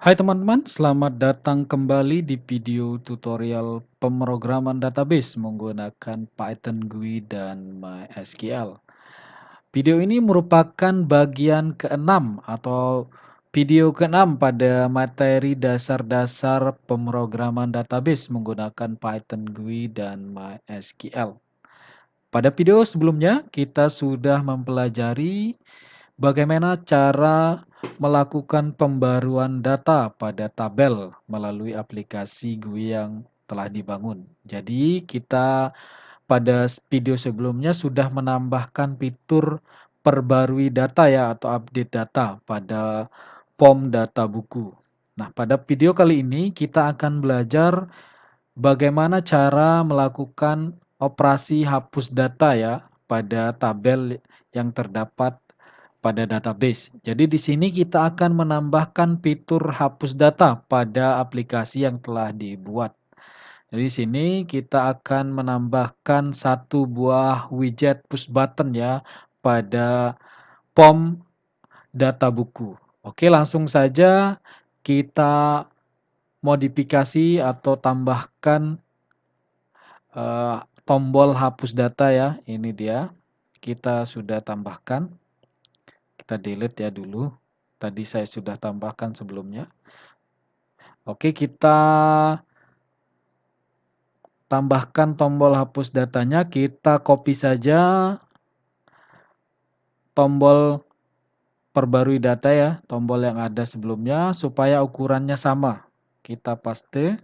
Hai teman-teman, selamat datang kembali di video tutorial pemrograman database menggunakan Python GUI dan MySQL. Video ini merupakan bagian keenam atau video keenam pada materi dasar-dasar pemrograman database menggunakan Python GUI dan MySQL. Pada video sebelumnya, kita sudah mempelajari bagaimana cara melakukan pembaruan data pada tabel melalui aplikasi GUI yang telah dibangun. Jadi, kita pada video sebelumnya sudah menambahkan fitur perbarui data ya atau update data pada form data buku. Nah, pada video kali ini kita akan belajar bagaimana cara melakukan operasi hapus data ya pada tabel yang terdapat pada database. Jadi di sini kita akan menambahkan fitur hapus data pada aplikasi yang telah dibuat. Jadi di sini kita akan menambahkan satu buah widget push button ya pada form data buku. Oke, langsung saja kita modifikasi atau tambahkan tombol hapus data ya, ini dia. Kita sudah tambahkan. Kita delete ya dulu. Tadi saya sudah tambahkan sebelumnya. Oke, kita tambahkan tombol hapus datanya. Kita copy saja tombol perbarui data ya, tombol yang ada sebelumnya supaya ukurannya sama. Kita paste.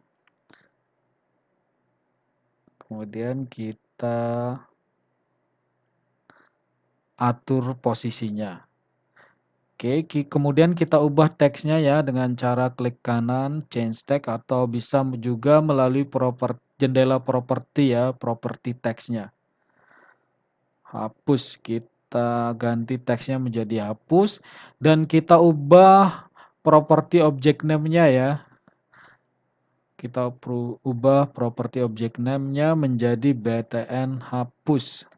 Kemudian kita atur posisinya. Oke, kemudian kita ubah teksnya ya dengan cara klik kanan, change text, atau bisa juga melalui jendela properti ya, properti teksnya. Hapus, kita ganti teksnya menjadi hapus, dan kita ubah properti object name-nya ya. Kita ubah properti object name-nya menjadi btn hapus.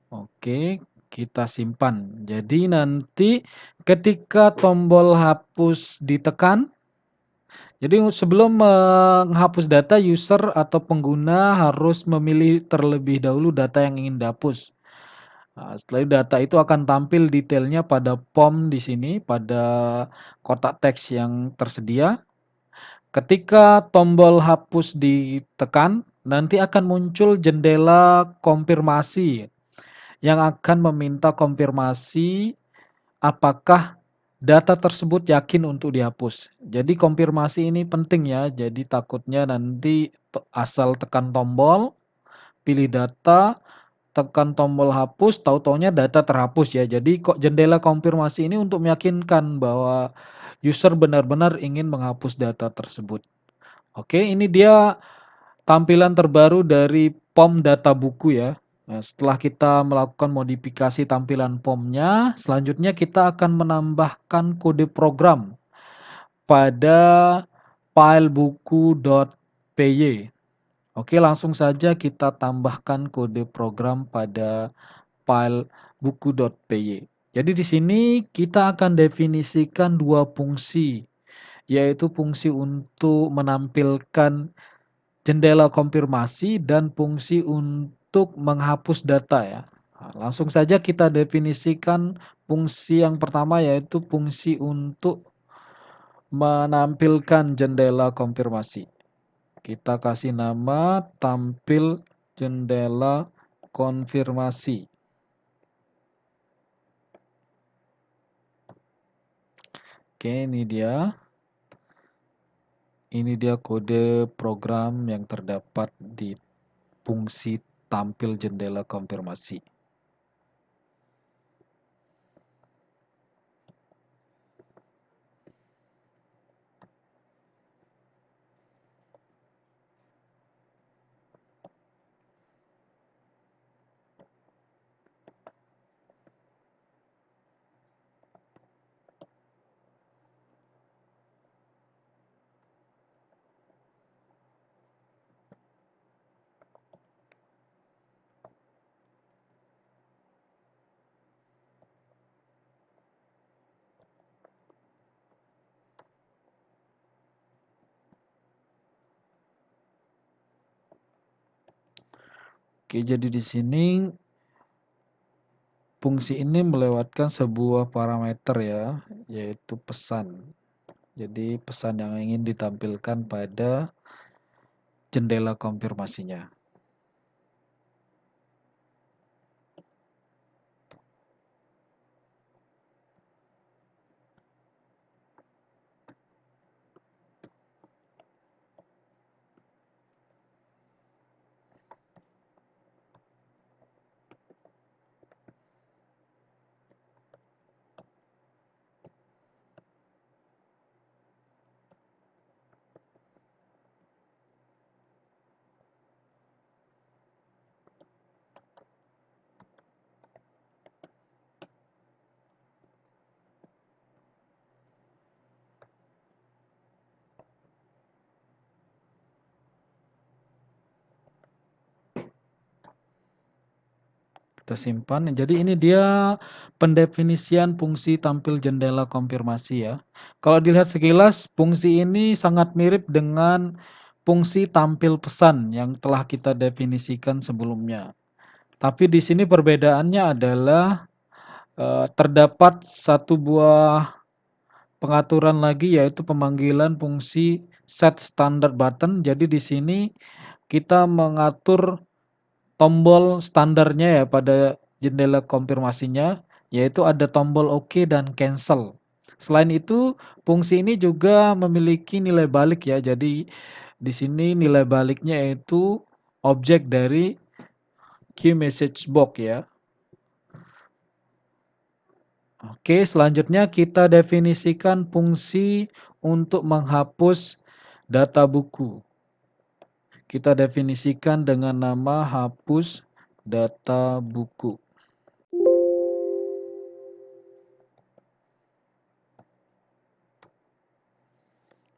Oke, kita simpan. Jadi nanti ketika tombol hapus ditekan, jadi sebelum menghapus data, user atau pengguna harus memilih terlebih dahulu data yang ingin dihapus. Nah, setelah itu data itu akan tampil detailnya pada form di sini, pada kotak teks yang tersedia. Ketika tombol hapus ditekan, nanti akan muncul jendela konfirmasi yang akan meminta konfirmasi apakah data tersebut yakin untuk dihapus. Jadi konfirmasi ini penting ya, jadi takutnya nanti asal tekan tombol, pilih data, tekan tombol hapus, tahu-taunya data terhapus ya. Jadi kok jendela konfirmasi ini untuk meyakinkan bahwa user benar-benar ingin menghapus data tersebut. Oke, ini dia tampilan terbaru dari form data buku ya. Nah, setelah kita melakukan modifikasi tampilan formnya, selanjutnya kita akan menambahkan kode program pada file buku.py. Oke, langsung saja kita tambahkan kode program pada file buku.py. Jadi di sini kita akan definisikan dua fungsi, yaitu fungsi untuk menampilkan jendela konfirmasi dan fungsi untuk menghapus data ya. Nah, langsung saja kita definisikan fungsi yang pertama, yaitu fungsi untuk menampilkan jendela konfirmasi. Kita kasih nama tampil jendela konfirmasi. Oke, ini dia. Ini dia kode program yang terdapat di fungsi tampil jendela konfirmasi. Oke, jadi di sini fungsi ini melewatkan sebuah parameter ya, yaitu pesan. Jadi pesan yang ingin ditampilkan pada jendela konfirmasinya. Kita simpan. Jadi ini dia pendefinisian fungsi tampil jendela konfirmasi ya. Kalau dilihat sekilas, fungsi ini sangat mirip dengan fungsi tampil pesan yang telah kita definisikan sebelumnya. Tapi di sini perbedaannya adalah terdapat satu buah pengaturan lagi yaitu pemanggilan fungsi set standard button. Jadi di sini kita mengatur tombol standarnya ya pada jendela konfirmasinya, yaitu ada tombol OK dan cancel. Selain itu, fungsi ini juga memiliki nilai balik ya. Jadi di sini nilai baliknya yaitu objek dari key message box ya. Oke, selanjutnya kita definisikan fungsi untuk menghapus data buku. Kita definisikan dengan nama hapus data buku.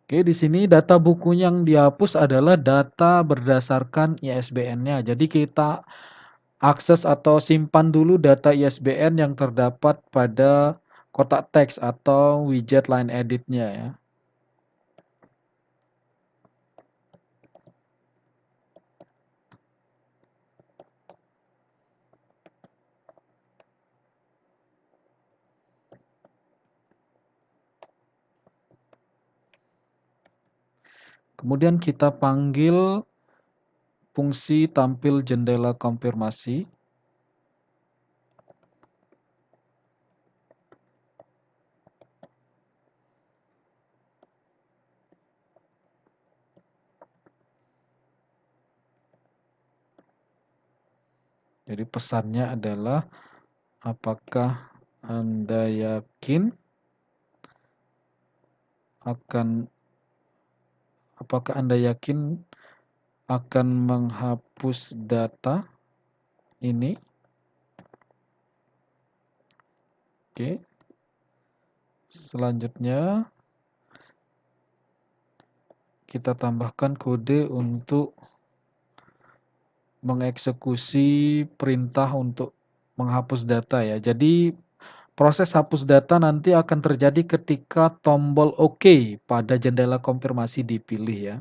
Oke, di sini data buku yang dihapus adalah data berdasarkan ISBN-nya. Jadi kita akses atau simpan dulu data ISBN yang terdapat pada kotak teks atau widget line edit-nya ya. Kemudian kita panggil fungsi tampil jendela konfirmasi. Jadi pesannya adalah apakah Anda yakin akan apakah Anda yakin akan menghapus data ini? Oke. Selanjutnya kita tambahkan kode untuk mengeksekusi perintah untuk menghapus data ya. Jadi proses hapus data nanti akan terjadi ketika tombol OK pada jendela konfirmasi dipilih ya.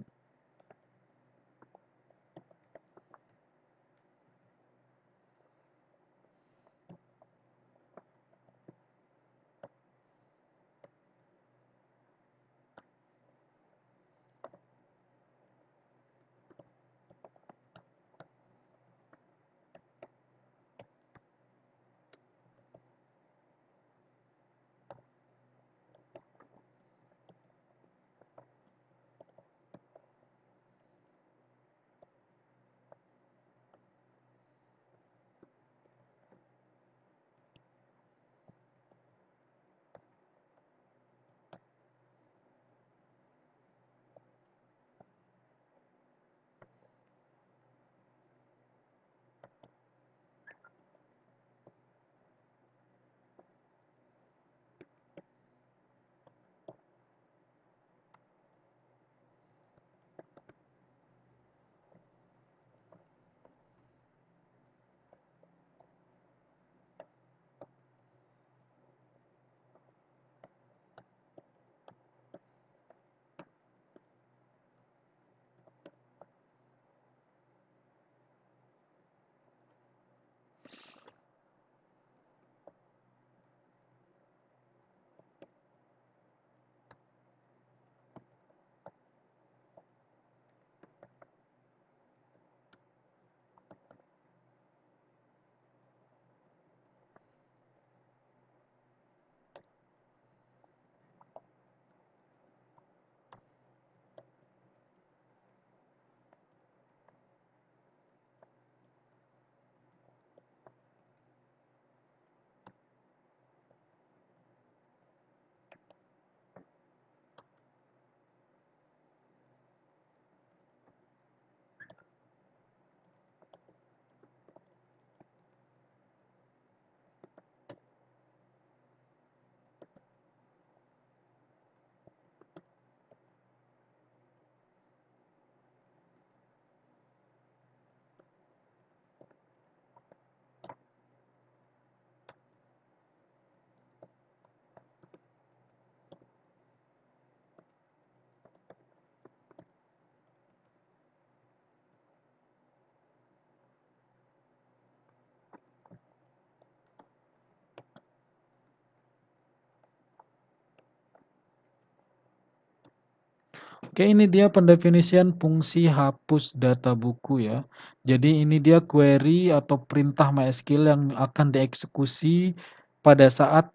Oke, ini dia pendefinisian fungsi hapus data buku ya. Jadi ini dia query atau perintah MySQL yang akan dieksekusi pada saat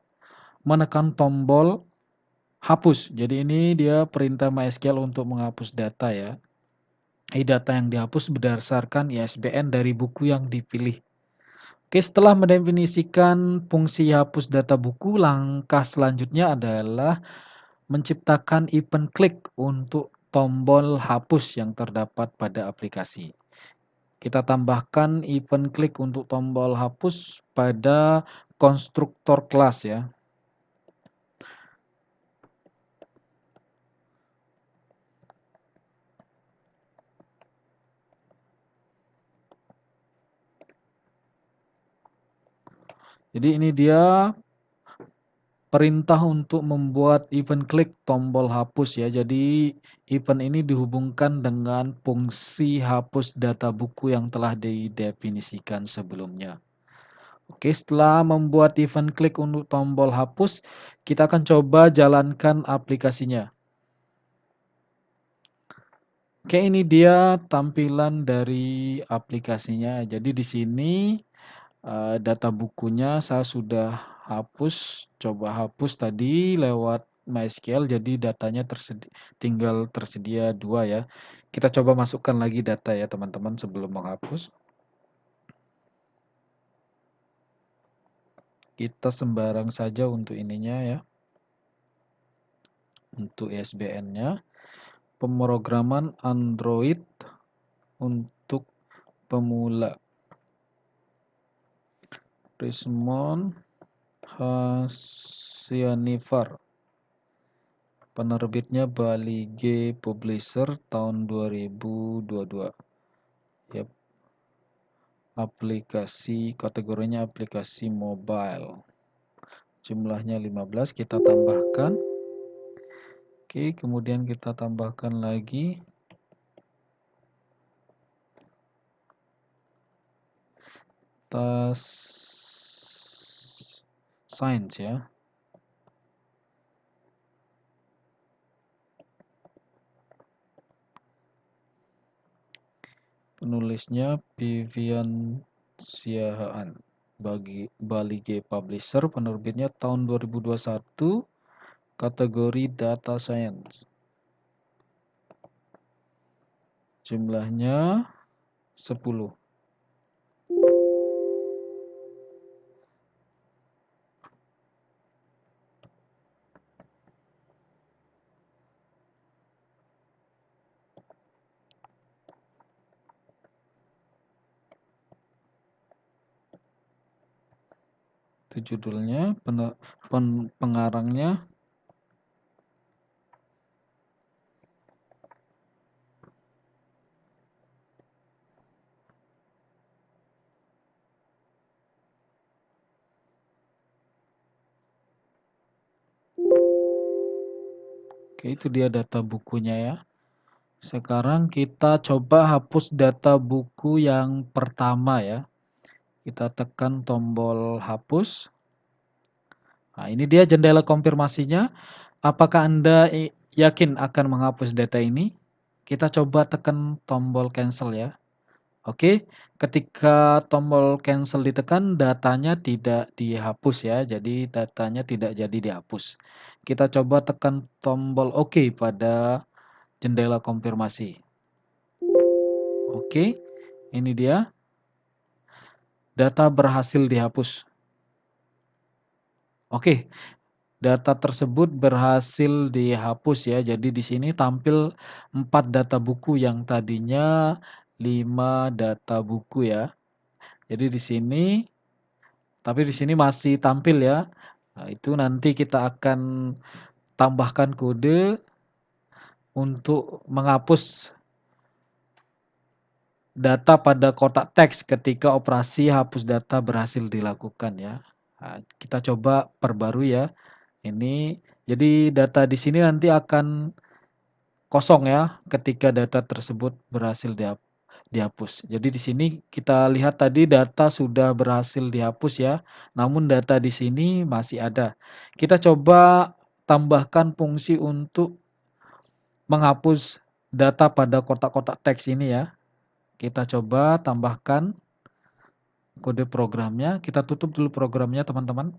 menekan tombol hapus. Jadi ini dia perintah MySQL untuk menghapus data ya. Data yang dihapus berdasarkan ISBN dari buku yang dipilih. Oke, setelah mendefinisikan fungsi hapus data buku, langkah selanjutnya adalah menciptakan event klik untuk tombol hapus yang terdapat pada aplikasi. Kita tambahkan event klik untuk tombol hapus pada konstruktor kelas ya. Jadi ini dia perintah untuk membuat event klik tombol hapus ya. Jadi event ini dihubungkan dengan fungsi hapus data buku yang telah didefinisikan sebelumnya. Oke, setelah membuat event klik untuk tombol hapus, kita akan coba jalankan aplikasinya. Oke, ini dia tampilan dari aplikasinya. Jadi di sini data bukunya saya sudah hapus, coba hapus tadi lewat MySQL, jadi datanya tinggal tersedia 2 ya. Kita coba masukkan lagi data ya teman-teman sebelum menghapus. Kita sembarang saja untuk ininya ya. Untuk ISBN-nya. Pemrograman Android untuk pemula. Rismond Hasyanifar. Penerbitnya Bali G Publisher tahun 2022. Yap. Aplikasi, kategorinya aplikasi mobile. Jumlahnya 15, kita tambahkan. Oke, kemudian kita tambahkan lagi. Tas Science ya. Penulisnya Vivian Siahaan. Bali G Publisher, penerbitnya tahun 2021, kategori Data Science. Jumlahnya 10. Itu judulnya, pengarangnya. Oke, itu dia data bukunya ya. Sekarang kita coba hapus data buku yang pertama ya. Kita tekan tombol hapus. Nah, ini dia jendela konfirmasinya. Apakah Anda yakin akan menghapus data ini? Kita coba tekan tombol cancel ya. Oke, ketika tombol cancel ditekan, datanya tidak dihapus ya. Jadi datanya tidak jadi dihapus. Kita coba tekan tombol OK pada jendela konfirmasi. Oke, ini dia. Data berhasil dihapus. Oke, data tersebut berhasil dihapus ya. Jadi di sini tampil 4 data buku yang tadinya 5 data buku ya. Jadi di sini, tapi di sini masih tampil ya. Nah, itu nanti kita akan tambahkan kode untuk menghapus data pada kotak teks ketika operasi hapus data berhasil dilakukan ya. Nah, kita coba perbarui ya. Ini jadi data di sini nanti akan kosong ya ketika data tersebut berhasil dihapus. Jadi di sini kita lihat tadi data sudah berhasil dihapus ya. Namun data di sini masih ada. Kita coba tambahkan fungsi untuk menghapus data pada kotak-kotak teks ini ya. Kita coba tambahkan kode programnya, kita tutup dulu programnya teman-teman.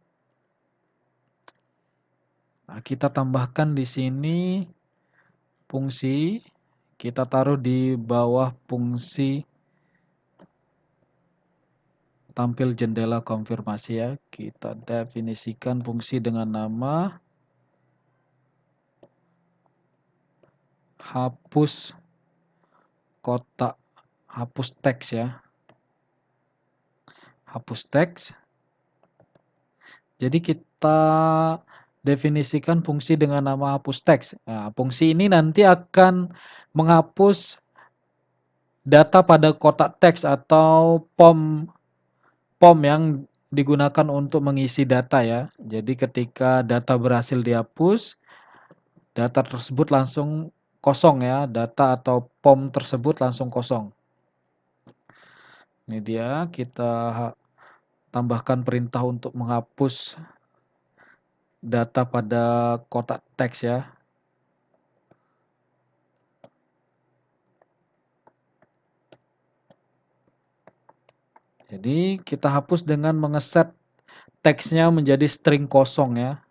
Nah, kita tambahkan di sini fungsi, kita taruh di bawah fungsi tampil jendela konfirmasi ya. Kita definisikan fungsi dengan nama hapus kotak, hapus teks ya. Hapus teks. Jadi kita definisikan fungsi dengan nama hapus teks. Nah, fungsi ini nanti akan menghapus data pada kotak teks atau POM yang digunakan untuk mengisi data ya. Jadi ketika data berhasil dihapus, data tersebut langsung kosong ya. Data atau POM tersebut langsung kosong. Ini dia, kita tambahkan perintah untuk menghapus data pada kotak teks ya. Jadi kita hapus dengan mengeset teksnya menjadi string kosong ya.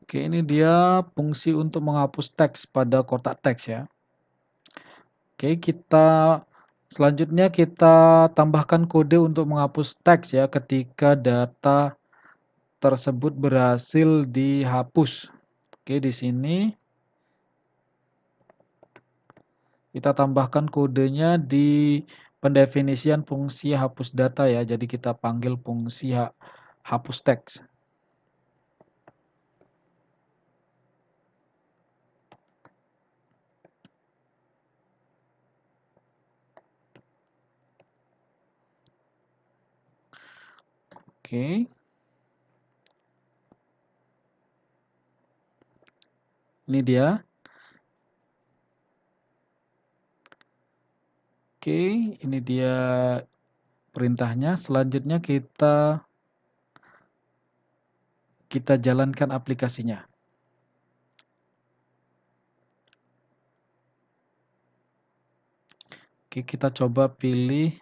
Oke, ini dia fungsi untuk menghapus teks pada kotak teks ya. Oke, selanjutnya kita tambahkan kode untuk menghapus teks ya ketika data tersebut berhasil dihapus. Oke, di sini kita tambahkan kodenya di pendefinisian fungsi hapus data ya. Jadi kita panggil fungsi hapus teks. Oke. Ini dia. Oke, ini dia perintahnya. Selanjutnya kita jalankan aplikasinya. Oke, kita coba pilih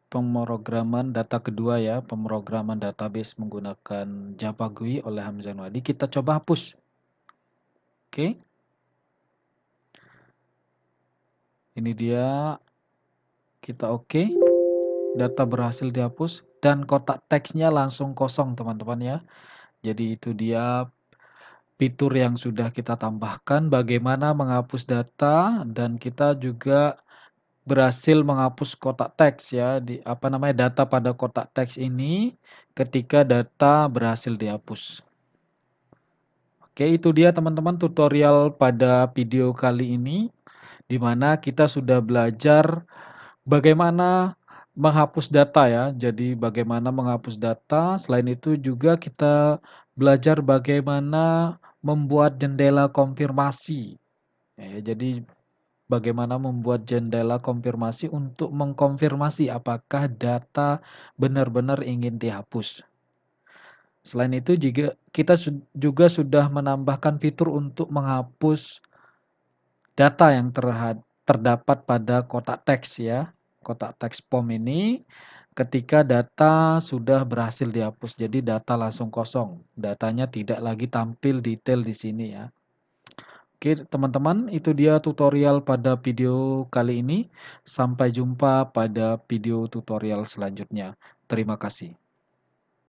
pemrograman data kedua ya, pemrograman database menggunakan Java GUI oleh Hamzah Nuadi. Kita coba hapus. Oke. Ini dia, kita oke. Data berhasil dihapus dan kotak teksnya langsung kosong teman-teman ya. Jadi itu dia fitur yang sudah kita tambahkan bagaimana menghapus data dan kita juga berhasil menghapus kotak teks ya data pada kotak teks ini ketika data berhasil dihapus. Oke, itu dia teman-teman tutorial pada video kali ini di mana kita sudah belajar bagaimana menghapus data ya. Jadi bagaimana menghapus data, selain itu juga kita belajar bagaimana membuat jendela konfirmasi. Ya, jadi bagaimana membuat jendela konfirmasi untuk mengkonfirmasi apakah data benar-benar ingin dihapus. Selain itu juga kita juga sudah menambahkan fitur untuk menghapus data yang terdapat pada kotak teks ya. Kotak teks POM ini ketika data sudah berhasil dihapus. Jadi data langsung kosong, datanya tidak lagi tampil detail di sini ya. Oke, teman-teman, itu dia tutorial pada video kali ini. Sampai jumpa pada video tutorial selanjutnya. Terima kasih.